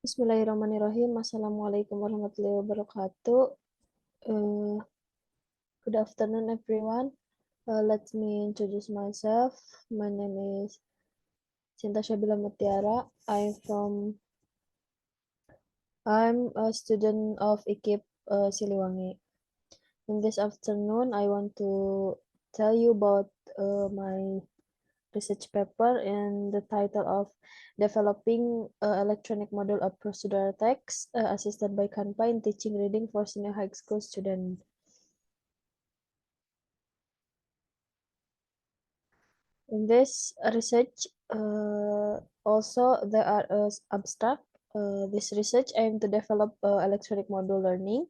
Bismillahirrahmanirrahim. Assalamualaikum warahmatullahi wabarakatuh. Uh, Good afternoon, everyone. Let me introduce myself. My name is Cinta Syabila Mutiara. I'm a student of IKIP Siliwangi. In this afternoon, I want to tell you about my research paper and the title of Developing Electronic Model of Procedural Text Assisted by Canva in Teaching Reading for Senior High School Students. In this research, also there are abstract. This research aimed to develop electronic module learning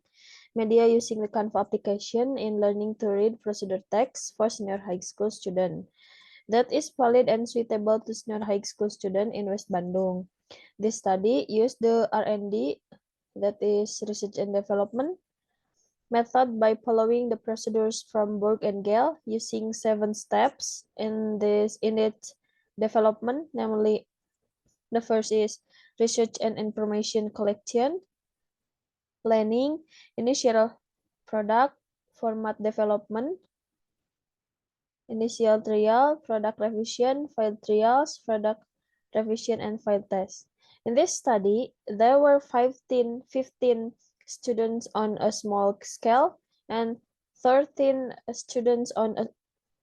media using the Canva application in learning to read procedure text for senior high school student that is valid and suitable to senior high school student in West Bandung. This study used the R&D, that is research and development method by following the procedures from Berg and Gale using 7 steps in its development. Namely, the first is research and information collection, planning, initial product, format development, initial trial, product revision, file trials, product revision, and file test. In this study, there were 15 students on a small scale and 13 students on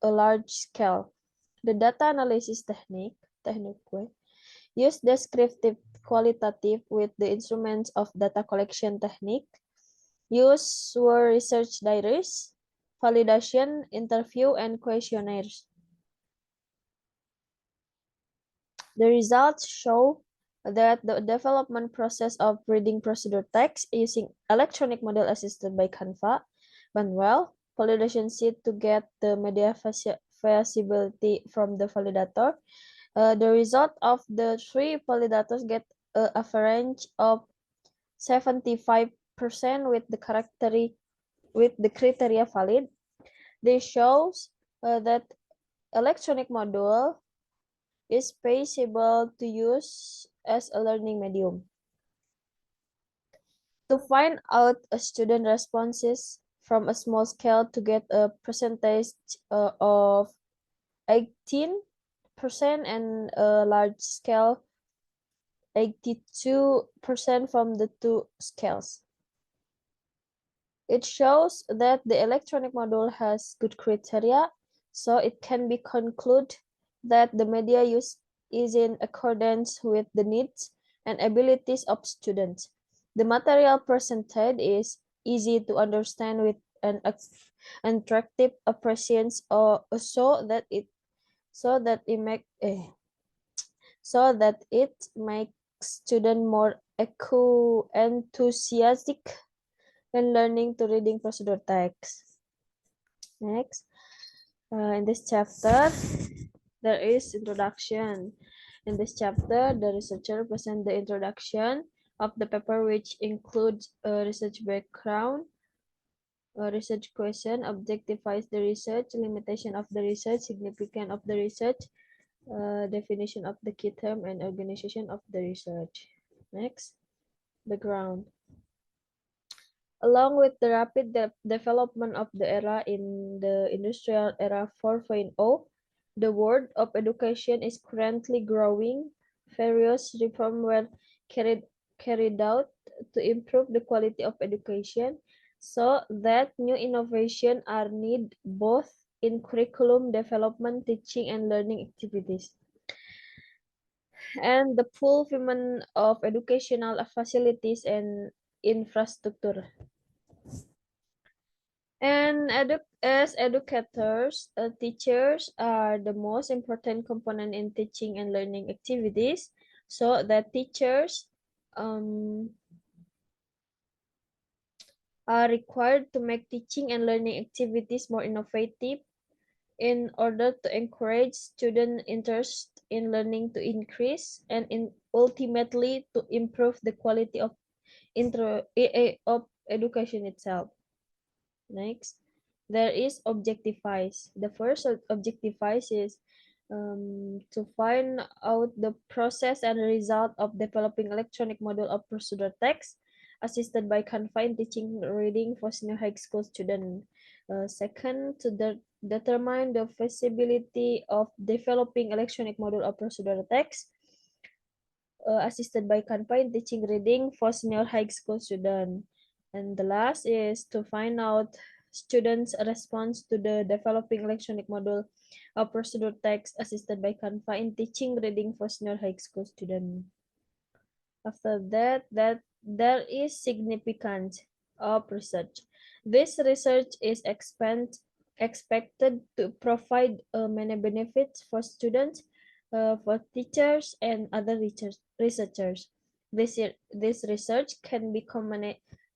a large scale. The data analysis technique use descriptive qualitative with the instruments of data collection technique. Use were research diaries, validation, interview, and questionnaires. The results show that the development process of reading procedure text using electronic model assisted by Canva went well. Validation sheet to get the media feasibility from the validator. The result of the 3 validators get an average of 75% with the criteria valid. This shows that electronic module is feasible to use as a learning medium. To find out a student responses from a small scale to get a percentage of 18% and a large scale 82% from the 2 scales. It shows that the electronic module has good criteria, so it can be concluded that the media used is in accordance with the needs and abilities of students. The material presented is easy to understand with an attractive appearance, so that it makes student more enthusiastic when learning to reading procedure text. Next, in this chapter, there is introduction. In this chapter, the researcher presents the introduction of the paper, which includes a research background, a research question, objectifies the research, limitation of the research, significance of the research, definition of the key term, and organization of the research. Next, background. Along with the rapid development of the era in the industrial era 4.0, the world of education is currently growing. Various reforms were carried out to improve the quality of education, so that new innovations are needed both in curriculum development, teaching, and learning activities, and the fulfillment of educational facilities and infrastructure. And as educators, teachers are the most important component in teaching and learning activities, so that teachers are required to make teaching and learning activities more innovative in order to encourage student interest in learning to increase and ultimately to improve the quality of education itself. Next, there is objectifies. The first objectifies is To find out the process and result of developing electronic module of procedure text, assisted by Canva teaching reading for senior high school student. Second, to determine the feasibility of developing electronic module of procedure text, assisted by Canva teaching reading for senior high school student. And the last is to find out students' response to the developing electronic module of procedure text assisted by Canva in teaching reading for senior high school student. After that there is significance of research. This research is expected to provide many benefits for students, for teachers, and other researchers. This research can be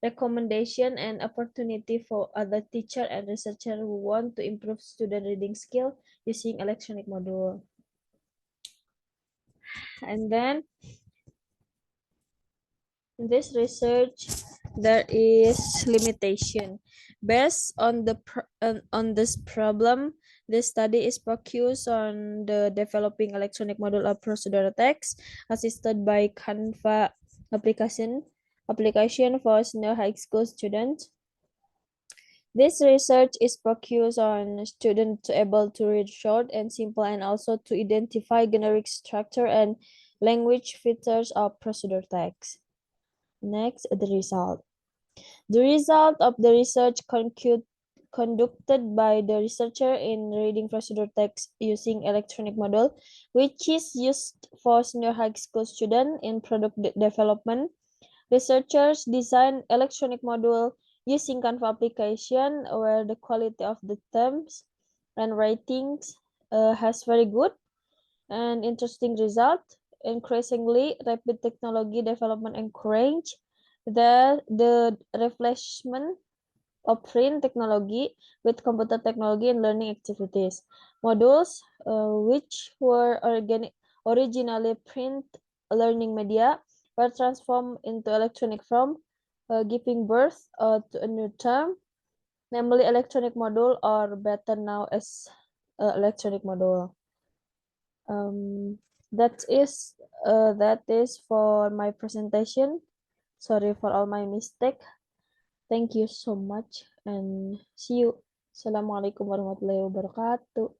recommendation and opportunity for other teacher and researcher who want to improve student reading skill using electronic module. And then in this research, there is limitation. Based on on this problem, this study is focused on the developing electronic module of procedure text assisted by Canva application for senior high school students. This research is focused on students able to read short and simple and also to identify generic structure and language features of procedure text. Next, the result. The result of the research conducted by the researcher in reading procedure text using electronic model, which is used for senior high school students in product development. Researchers design electronic module using Canva application where the quality of the terms and writings has very good and interesting result. Increasingly, rapid technology development encourage the replacement of print technology with computer technology and learning activities. Modules, which were originally print learning media, were transformed into electronic form, giving birth to a new term, namely electronic module, or better now as electronic module. Um, that is for my presentation. Sorry for all my mistake. Thank you so much and see you. Assalamualaikum warahmatullahi wabarakatuh.